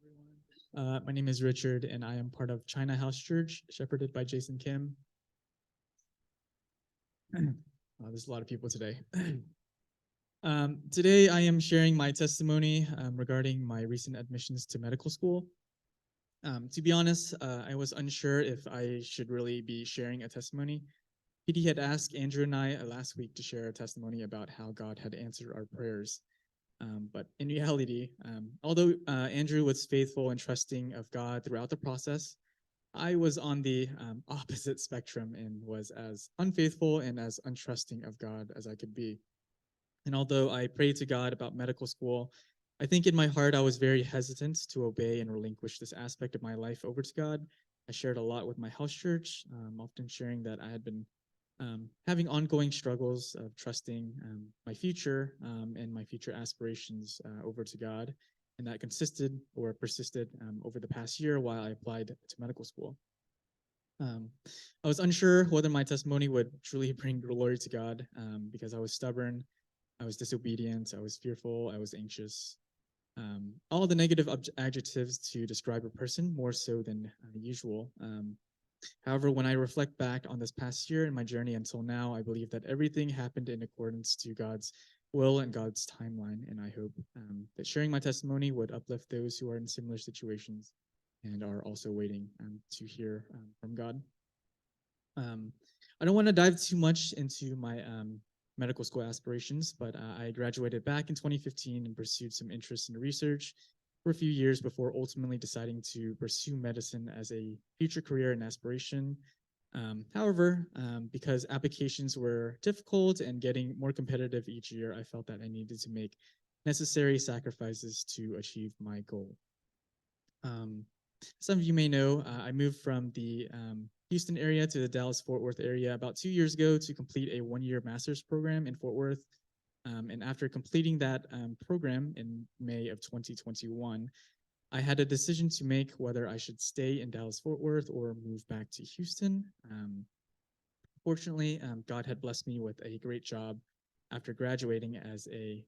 everyone. My name is Richard, and I am part of China House Church, shepherded by Jason Kim. There's a lot of people today. Today, I am sharing my testimony regarding my recent admissions to medical school. To be honest, I was unsure if I should really be sharing a testimony. PD had asked Andrew and I last week to share a testimony about how God had answered our prayers. But in reality, although Andrew was faithful and trusting of God throughout the process, I was on the opposite spectrum and was as unfaithful and as untrusting of God as I could be. And although I prayed to God about medical school, I think in my heart I was very hesitant to obey and relinquish this aspect of my life over to God. I shared a lot with my house church, often sharing that I had been having ongoing struggles of trusting my future and my future aspirations over to God. And that consisted or persisted over the past year while I applied to medical school. I was unsure whether my testimony would truly bring glory to God because I was stubborn, I was disobedient, I was fearful, I was anxious. All the negative adjectives to describe a person more so than usual. However, when I reflect back on this past year and my journey until now, I believe that everything happened in accordance to God's will and God's timeline. And I hope that sharing my testimony would uplift those who are in similar situations and are also waiting to hear from God. I don't want to dive too much into my medical school aspirations, but I graduated back in 2015 and pursued some interest in research for a few years before ultimately deciding to pursue medicine as a future career and aspiration. However, because applications were difficult and getting more competitive each year, I felt that I needed to make necessary sacrifices to achieve my goal. Some of you may know, I moved from the Houston area to the Dallas-Fort Worth area about 2 years ago to complete a one-year master's program in Fort Worth. And after completing that program in May of 2021, I had a decision to make whether I should stay in Dallas-Fort Worth or move back to Houston. Fortunately, God had blessed me with a great job after graduating as a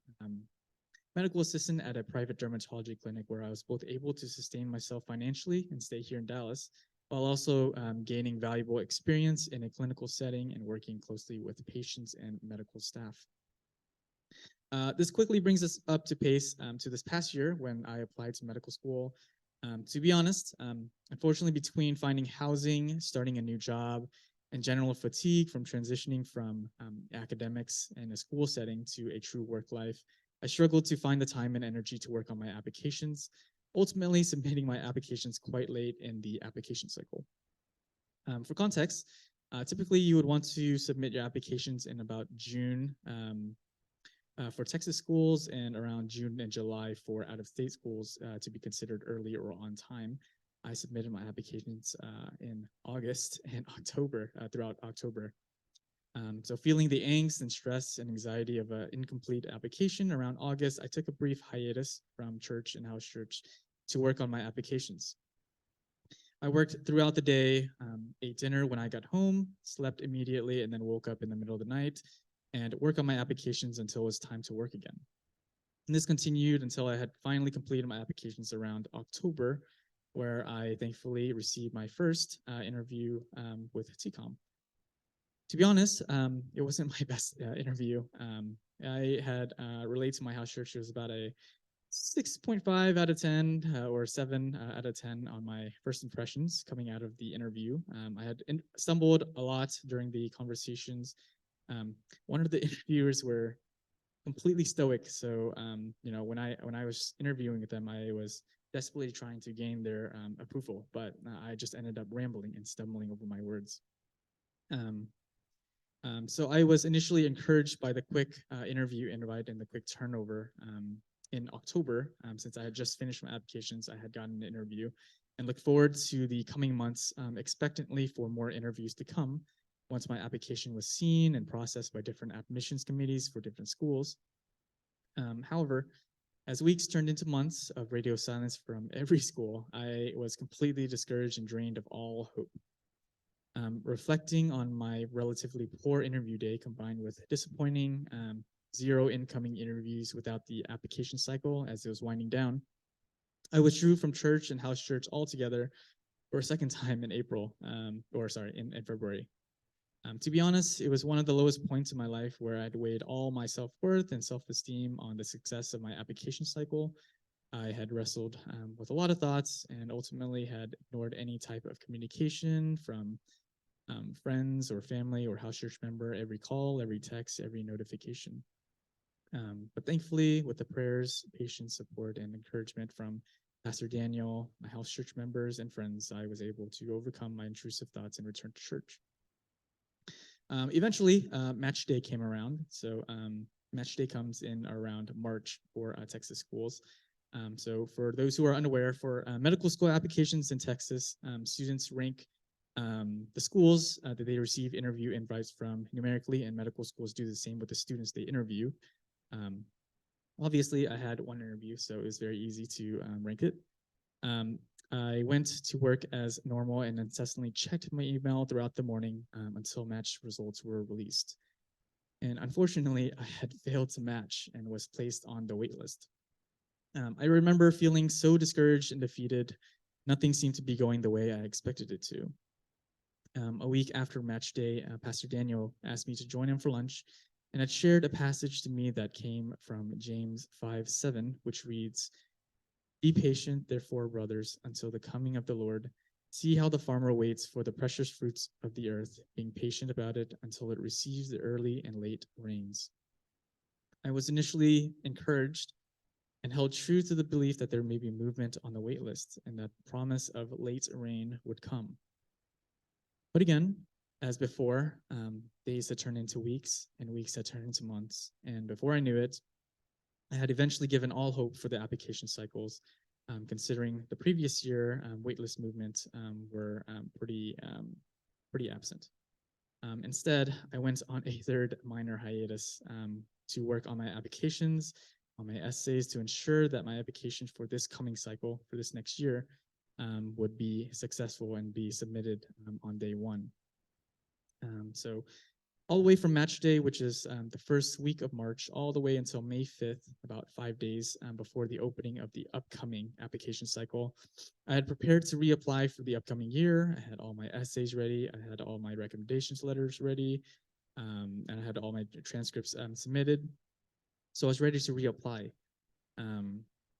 medical assistant at a private dermatology clinic where I was both able to sustain myself financially and stay here in Dallas, while also gaining valuable experience in a clinical setting and working closely with patients and medical staff. This quickly brings us up to pace to this past year when I applied to medical school. To be honest, unfortunately, between finding housing, starting a new job, and general fatigue from transitioning from academics and a school setting to a true work life, I struggled to find the time and energy to work on my applications, ultimately submitting my applications quite late in the application cycle. For context, typically you would want to submit your applications in about June for Texas schools and around June and July for out-of-state schools to be considered early or on time. I submitted my applications in August and October, throughout October. So feeling the angst and stress and anxiety of an incomplete application around August, I took a brief hiatus from church and house church to work on my applications. I worked throughout the day, ate dinner when I got home, slept immediately, and then woke up in the middle of the night and work on my applications until it was time to work again. And this continued until I had finally completed my applications around October, where I thankfully received my first interview with TCOM. To be honest, it wasn't my best interview. I had relayed to my house church it was about a 6.5 out of 10 or 7 out of 10 on my first impressions coming out of the interview. I had stumbled a lot during the conversations. One of the interviewers were completely stoic. So, when I was interviewing with them, I was desperately trying to gain their approval, but I just ended up rambling and stumbling over my words. So I was initially encouraged by the quick interview invite and the quick turnover in October. Since I had just finished my applications, I had gotten an interview and look forward to the coming months expectantly for more interviews to come once my application was seen and processed by different admissions committees for different schools. However, as weeks turned into months of radio silence from every school, I was completely discouraged and drained of all hope. Reflecting on my relatively poor interview day combined with disappointing 0 incoming interviews without the application cycle as it was winding down, I withdrew from church and house church altogether for a second time in April, in February. To be honest, it was one of the lowest points in my life where I'd weighed all my self-worth and self-esteem on the success of my application cycle. I had wrestled with a lot of thoughts and ultimately had ignored any type of communication from friends or family or house church member, every call, every text, every notification. But thankfully, with the prayers, patience, support, and encouragement from Pastor Daniel, my house church members, and friends, I was able to overcome my intrusive thoughts and return to church. Eventually, match day came around. So match day comes in around March for Texas schools. So for those who are unaware, for medical school applications in Texas, students rank the schools that they receive interview invites from numerically, and medical schools do the same with the students they interview. Obviously, I had one interview, so it was very easy to rank it. I went to work as normal and incessantly checked my email throughout the morning until match results were released. And unfortunately, I had failed to match and was placed on the wait list. I remember feeling so discouraged and defeated. Nothing seemed to be going the way I expected it to. A week after match day, Pastor Daniel asked me to join him for lunch and had shared a passage to me that came from James 5:7, which reads, "Be patient, therefore, brothers, until the coming of the Lord. See how the farmer waits for the precious fruits of the earth, being patient about it until it receives the early and late rains." I was initially encouraged and held true to the belief that there may be movement on the wait list and that the promise of late rain would come. But again, as before, days had turned into weeks and weeks had turned into months. And before I knew it, I had eventually given all hope for the application cycles, considering the previous year waitlist movements were pretty absent. Instead, I went on a third minor hiatus to work on my applications, on my essays, to ensure that my application for this coming cycle, for this next year, would be successful and be submitted on day one. So all the way from match day, which is the first week of March, all the way until May 5th, about 5 days before the opening of the upcoming application cycle, I had prepared to reapply for the upcoming year. I had all my essays ready. I had all my recommendations letters ready. And I had all my transcripts submitted. So I was ready to reapply.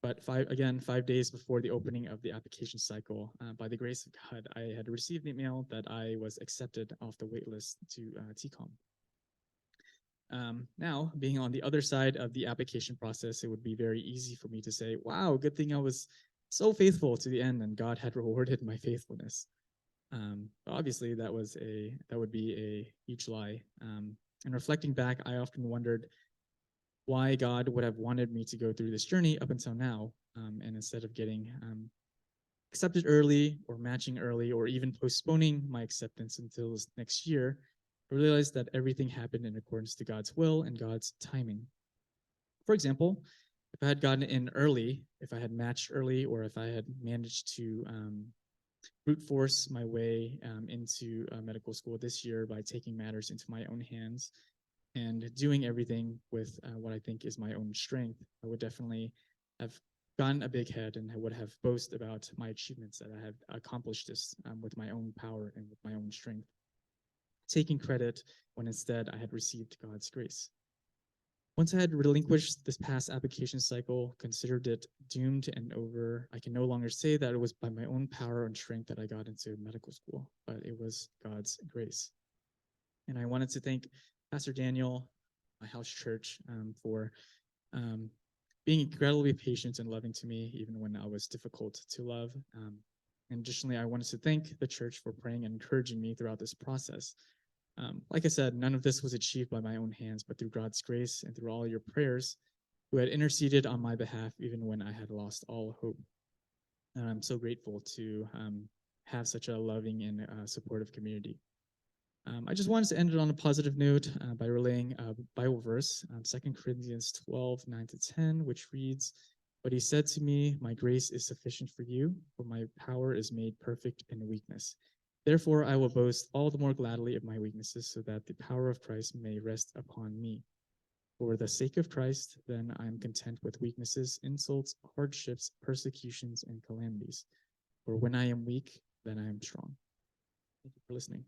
But 5 days before the opening of the application cycle, by the grace of God, I had received an email that I was accepted off the waitlist to TCOM. Now, being on the other side of the application process, it would be very easy for me to say, wow, good thing I was so faithful to the end and God had rewarded my faithfulness. Obviously, that would be a huge lie. And reflecting back, I often wondered why God would have wanted me to go through this journey up until now, and instead of getting accepted early or matching early or even postponing my acceptance until this next year, I realized that everything happened in accordance to God's will and God's timing. For example, if I had gotten in early, if I had matched early, or if I had managed to brute force my way into medical school this year by taking matters into my own hands and doing everything with what I think is my own strength, I would definitely have gotten a big head and I would have boasted about my achievements that I have accomplished this with my own power and with my own strength, taking credit when instead I had received God's grace. Once I had relinquished this past application cycle, considered it doomed and over, I can no longer say that it was by my own power and strength that I got into medical school, but it was God's grace. And I wanted to thank Pastor Daniel, my house church, for being incredibly patient and loving to me, even when I was difficult to love. And additionally, I wanted to thank the church for praying and encouraging me throughout this process. Like I said, none of this was achieved by my own hands, but through God's grace and through all your prayers, who had interceded on my behalf, even when I had lost all hope. And I'm so grateful to have such a loving and supportive community. I just wanted to end it on a positive note by relaying a Bible verse, 2 Corinthians 12, 9-10, which reads, "But he said to me, my grace is sufficient for you, for my power is made perfect in weakness. Therefore, I will boast all the more gladly of my weaknesses, so that the power of Christ may rest upon me. For the sake of Christ, then I am content with weaknesses, insults, hardships, persecutions, and calamities. For when I am weak, then I am strong. Thank you for listening.